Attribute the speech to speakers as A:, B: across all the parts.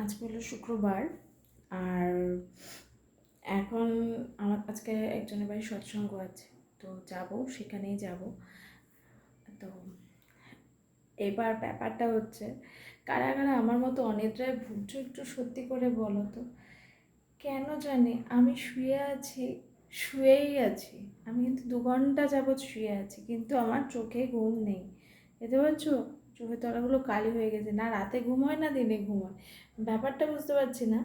A: আজকে হলো শুক্রবার। আর এখন আমার আজকে একজনের বাড়ি সৎসঙ্গ আছে, তো যাব, সেখানেই যাব। তো এবার ব্যাপারটা হচ্ছে, কারা কারা আমার মতো অনিদ্রায় ভুগছো একটু সত্যি করে বলো তো। কেন জানি আমি শুয়ে আছি, শুয়েই আছি। আমি কিন্তু 2 ঘন্টা যাবৎ শুয়ে আছি, কিন্তু আমার চোখে ঘুম নেই। বুঝতে পারছো? চোখের তলাগুলো কালি হয়ে গেছে, না রাতে ঘুম হয় না দিনে ঘুম হয়। ব্যাপারটা বুঝতে পারছি না।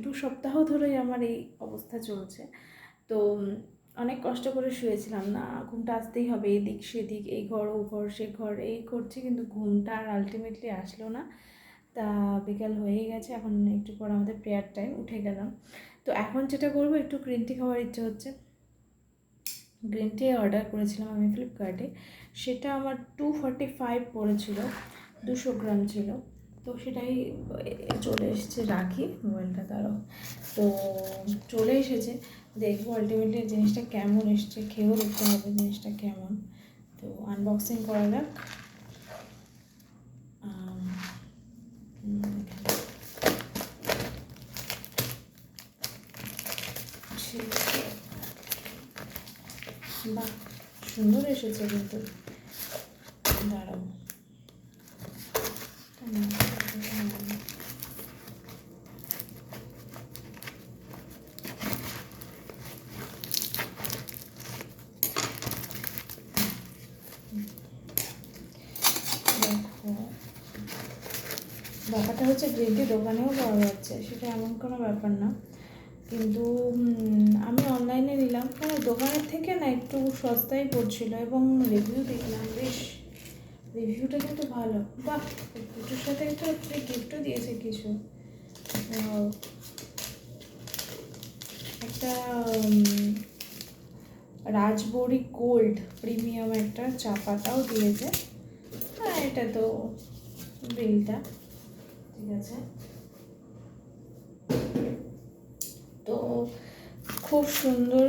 A: 2 সপ্তাহ ধরেই আমার এই অবস্থা চলছে। তো অনেক কষ্ট করে শুয়েছিলাম, না ঘুমটা আসতেই হবে, এদিক সেদিক, এই ঘর ও ঘর সে ঘর, এই করছি, কিন্তু ঘুমটা আর আলটিমেটলি আসলো না। তা বিকাল হয়েই গেছে, এখন একটু পর আমাদের প্রেয়ার টাইম, উঠে গেলাম। তো এখন যেটা করবো, একটু গ্রিন টি খাওয়ার ইচ্ছে হচ্ছে। গ্রিন টি অর্ডার করেছিলাম আমি ফ্লিপকার্টে। সেটা আমার 245 পড়েছিল, 200 গ্রাম ছিল। তো সেটাই চলে এসেছে, রাখি মোবাইলটা তারও। তো চলে এসেছে, দেখবো আলটিমেটলি জিনিসটা কেমন এসছে, খেয়েও দেখতে হবে জিনিসটা কেমন। তো আনবক্সিং করা যাক। বাহ, সুন্দর এসেছে কিন্তু। দাঁড়াও, দেখো, ব্যাপারটা হচ্ছে গ্রিন টি দোকানেও পাওয়া যাচ্ছে, সেটা এমন কোনো ব্যাপার না। কিন্তু আমি অনলাইনে নিলাম, মানে দোকানের থেকে না একটু সস্তায় পড়ছিল, এবং রিভিউ দেখলাম বেশ, রিভিউটা কিন্তু ভালো। বাহ, দুটোর সাথে একটা ফ্রি গিফটও দিয়েছে কিছু। একটা রাজবড়ি গোল্ড প্রিমিয়াম একটা চা পাতাও দিয়েছে। হ্যাঁ, এটা তো বিলটা ঠিক আছে। তো খুব সুন্দর,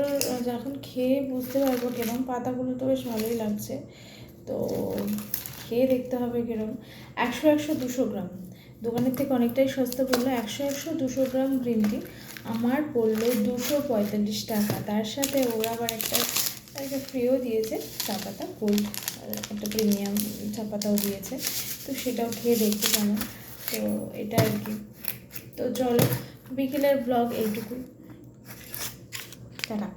A: যখন খেয়ে বুঝতে পারবো কিরম। পাতাগুলো তো বেশ ভালোই লাগছে, তো খেয়ে দেখতে হবে কিরম। 100 200 গ্রাম, দোকানের থেকে অনেকটাই সস্তা পড়লো। 100 200 গ্রাম গ্রিন টি আমার পড়লো 245 টাকা। তার সাথে ওরা আবার একটা ফ্রিও দিয়েছে, চা পাতা গোল্ড, একটা প্রিমিয়াম চা পাতাও দিয়েছে। তো সেটাও খেয়ে দেখতে কেমন। তো এটা আর কি। তো চলো, বিকেলের ব্লগ এইটুকুই, টাটা।